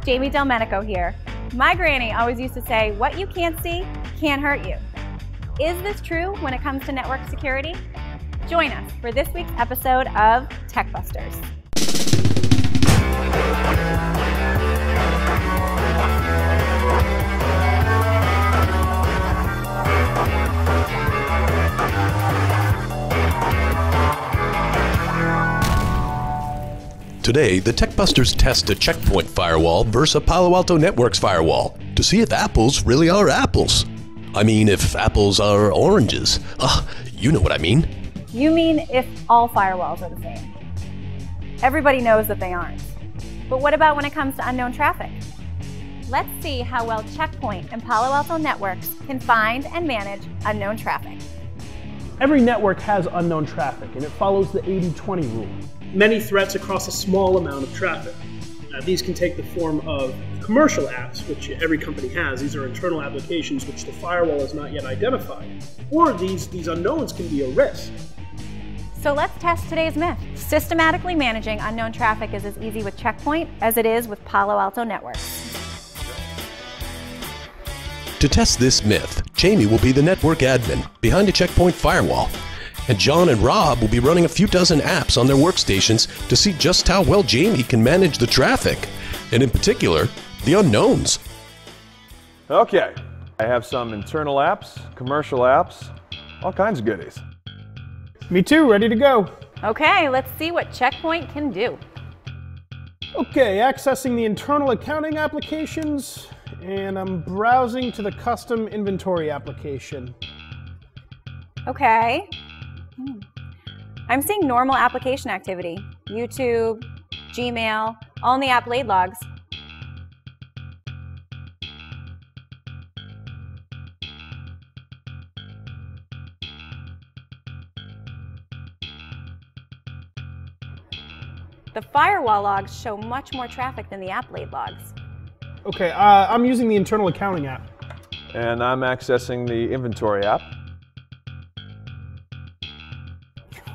Jamie Delmenico here. My granny always used to say, what you can't see can't hurt you. Is this true when it comes to network security? Join us for this week's episode of Tech Busters. Today, the Tech Busters test a checkpoint firewall versus a Palo Alto Networks firewall to see if apples really are apples. I mean, if apples are oranges. You know what I mean. You mean if all firewalls are the same? Everybody knows that they aren't. But what about when it comes to unknown traffic? Let's see how well Checkpoint and Palo Alto Networks can find and manage unknown traffic. Every network has unknown traffic, and it follows the 80-20 rule. Many threats across a small amount of traffic. These can take the form of commercial apps, which every company has. These are internal applications which the firewall has not yet identified. Or these unknowns can be a risk. So let's test today's myth. Systematically managing unknown traffic is as easy with Checkpoint as it is with Palo Alto Networks. To test this myth, Jamie will be the network admin behind a Checkpoint firewall. And John and Rob will be running a few dozen apps on their workstations to see just how well Jamie can manage the traffic, and in particular, the unknowns. Okay, I have some internal apps, commercial apps, all kinds of goodies. Me too, ready to go. Okay, let's see what Checkpoint can do. Okay, accessing the internal accounting applications, and I'm browsing to the custom inventory application. Okay. I'm seeing normal application activity. YouTube, Gmail, all in the app laid logs. The firewall logs show much more traffic than the app laid logs. Okay, I'm using the internal accounting app. And I'm accessing the inventory app.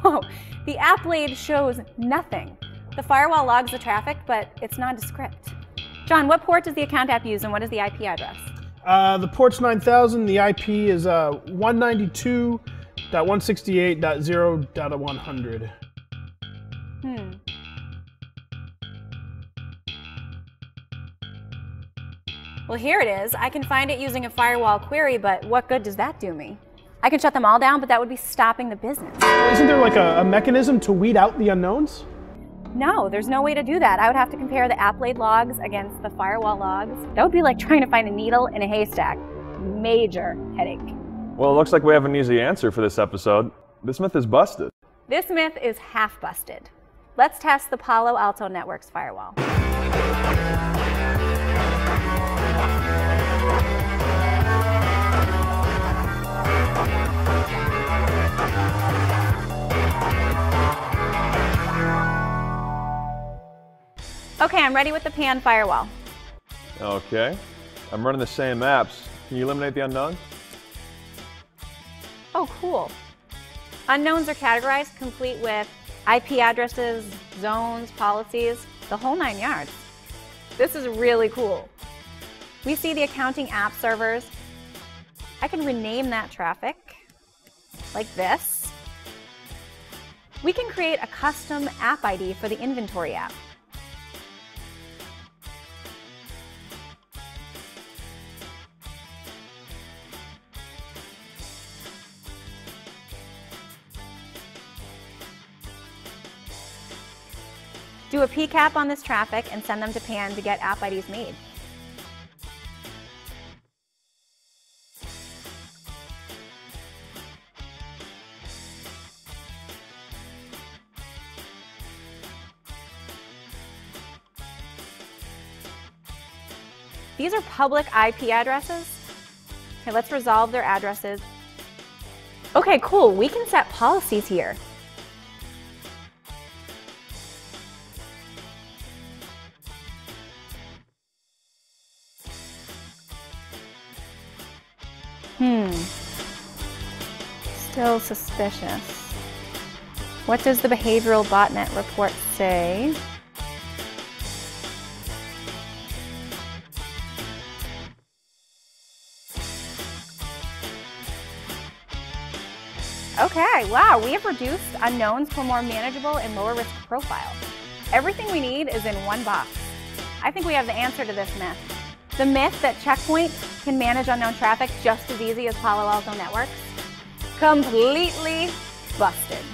Whoa, the app laid shows nothing. The firewall logs the traffic, but it's nondescript. John, what port does the account app use and what is the IP address? The port's 9000, the IP is 192.168.0.100. Well, here it is. I can find it using a firewall query, but what good does that do me? I can shut them all down, but that would be stopping the business. Isn't there like a mechanism to weed out the unknowns? No, there's no way to do that. I would have to compare the app laid logs against the firewall logs. That would be like trying to find a needle in a haystack. Major headache. Well, it looks like we have an easy answer for this episode. This myth is busted. This myth is half busted. Let's test the Palo Alto Networks firewall. Okay, I'm ready with the PAN firewall. Okay, I'm running the same apps. Can you eliminate the unknown? Oh, cool. Unknowns are categorized complete with IP addresses, zones, policies, the whole 9 yards. This is really cool. We see the accounting app servers. I can rename that traffic like this. We can create a custom app ID for the inventory app. Do a PCAP on this traffic and send them to PAN to get app IDs made. These are public IP addresses. Okay, let's resolve their addresses. Okay, cool. We can set policies here. Still suspicious. What does the behavioral botnet report say? Okay, wow, we have reduced unknowns to a more manageable and lower risk profile. Everything we need is in one box. I think we have the answer to this myth. The myth that Checkpoint can manage unknown traffic just as easy as Palo Alto Networks? Completely busted.